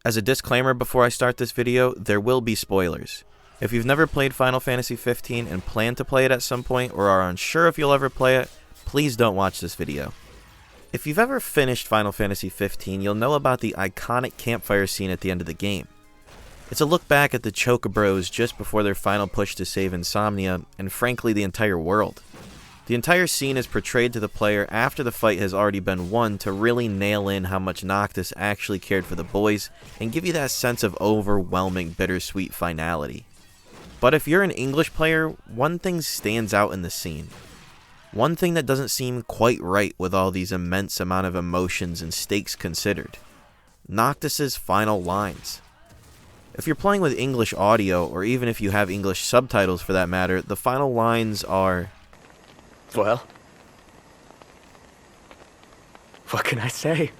As a disclaimer before I start this video, there will be spoilers. If you've never played Final Fantasy 15 and plan to play it at some point or are unsure if you'll ever play it, please don't watch this video. If you've ever finished Final Fantasy 15, you'll know about the iconic campfire scene at the end of the game. It's a look back at the Chocobros just before their final push to save Insomnia, and frankly the entire world. The entire scene is portrayed to the player after the fight has already been won to really nail in how much Noctis actually cared for the boys and give you that sense of overwhelming bittersweet finality. But if you're an English player, one thing stands out in the scene. One thing that doesn't seem quite right with all these immense amount of emotions and stakes considered. Noctis's final lines. If you're playing with English audio, or even if you have English subtitles for that matter, the final lines are... Well, what can I say?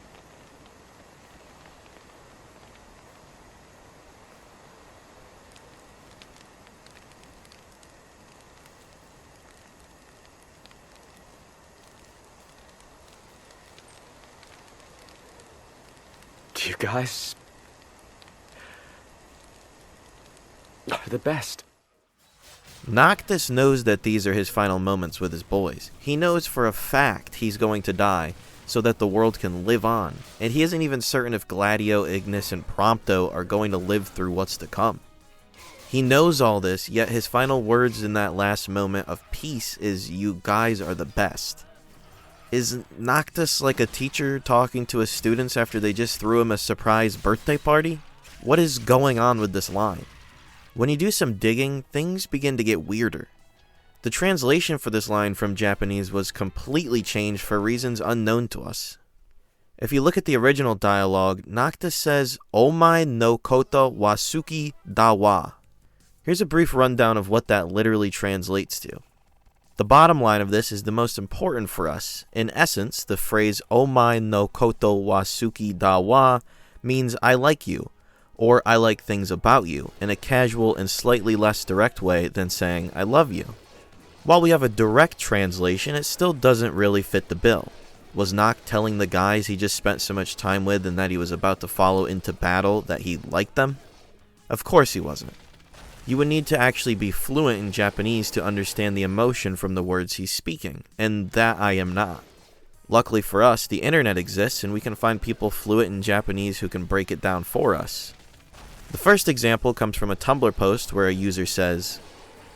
You guys are the best. Noctis knows that these are his final moments with his boys. He knows for a fact he's going to die so that the world can live on, and he isn't even certain if Gladio, Ignis, and Prompto are going to live through what's to come. He knows all this, yet his final words in that last moment of peace is, "You guys are the best." Is Noctis like a teacher talking to his students after they just threw him a surprise birthday party? What is going on with this line? When you do some digging, things begin to get weirder. The translation for this line from Japanese was completely changed for reasons unknown to us. If you look at the original dialogue, Noctis says, "Omae no koto wa suki da wa." Here's a brief rundown of what that literally translates to. The bottom line of this is the most important for us. In essence, the phrase "Omae no koto wa suki da wa" means "I like you," or "I like things about you," in a casual and slightly less direct way than saying "I love you." While we have a direct translation, it still doesn't really fit the bill. Was Noct telling the guys he just spent so much time with and that he was about to follow into battle that he liked them? Of course he wasn't. You would need to actually be fluent in Japanese to understand the emotion from the words he's speaking, and that I am not. Luckily for us, the internet exists and we can find people fluent in Japanese who can break it down for us. The first example comes from a Tumblr post where a user says,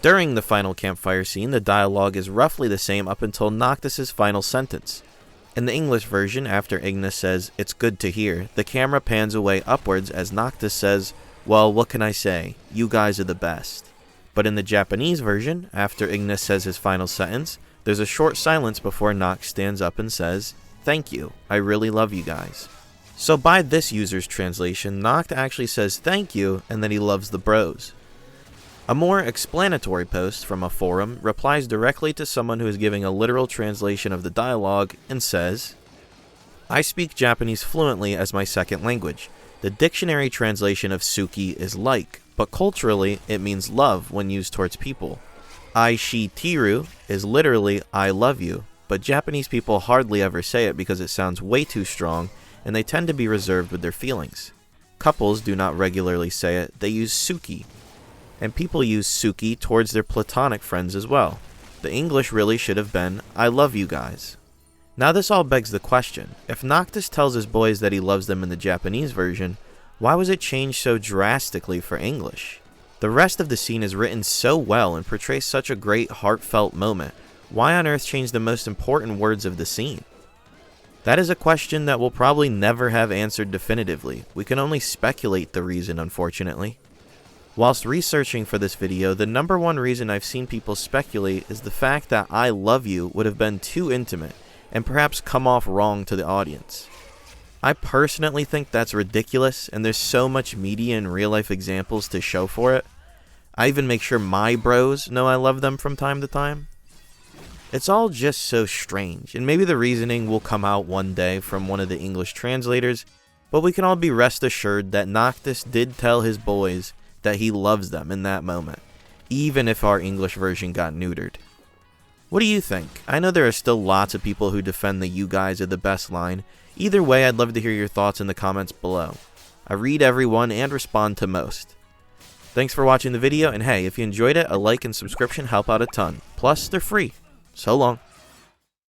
"During the final campfire scene, the dialogue is roughly the same up until Noctis' final sentence. In the English version, after Ignis says, 'It's good to hear,' the camera pans away upwards as Noctis says, 'Well, what can I say? You guys are the best.' But in the Japanese version, after Ignis says his final sentence, there's a short silence before Noct stands up and says, 'Thank you, I really love you guys.' So by this user's translation, Noct actually says thank you and that he loves the bros. A more explanatory post from a forum replies directly to someone who is giving a literal translation of the dialogue and says, "I speak Japanese fluently as my second language. The dictionary translation of suki is like, but culturally it means love when used towards people. Aishitiru is literally I love you, but Japanese people hardly ever say it because it sounds way too strong and they tend to be reserved with their feelings. Couples do not regularly say it, they use suki. And people use suki towards their platonic friends as well. The English really should have been I love you guys." Now this all begs the question, if Noctis tells his boys that he loves them in the Japanese version, why was it changed so drastically for English? The rest of the scene is written so well and portrays such a great heartfelt moment. Why on earth change the most important words of the scene? That is a question that we'll probably never have answered definitively. We can only speculate the reason, unfortunately. Whilst researching for this video, the number one reason I've seen people speculate is the fact that "I love you" would have been too intimate and perhaps come off wrong to the audience. I personally think that's ridiculous, and there's so much media and real-life examples to show for it. I even make sure my bros know I love them from time to time. It's all just so strange, and maybe the reasoning will come out one day from one of the English translators, but we can all be rest assured that Noctis did tell his boys that he loves them in that moment, even if our English version got neutered. What do you think? I know there are still lots of people who defend the "you guys are the best" line. Either way, I'd love to hear your thoughts in the comments below. I read everyone and respond to most. Thanks for watching the video, and hey, if you enjoyed it, a like and subscription help out a ton. Plus, they're free. So long.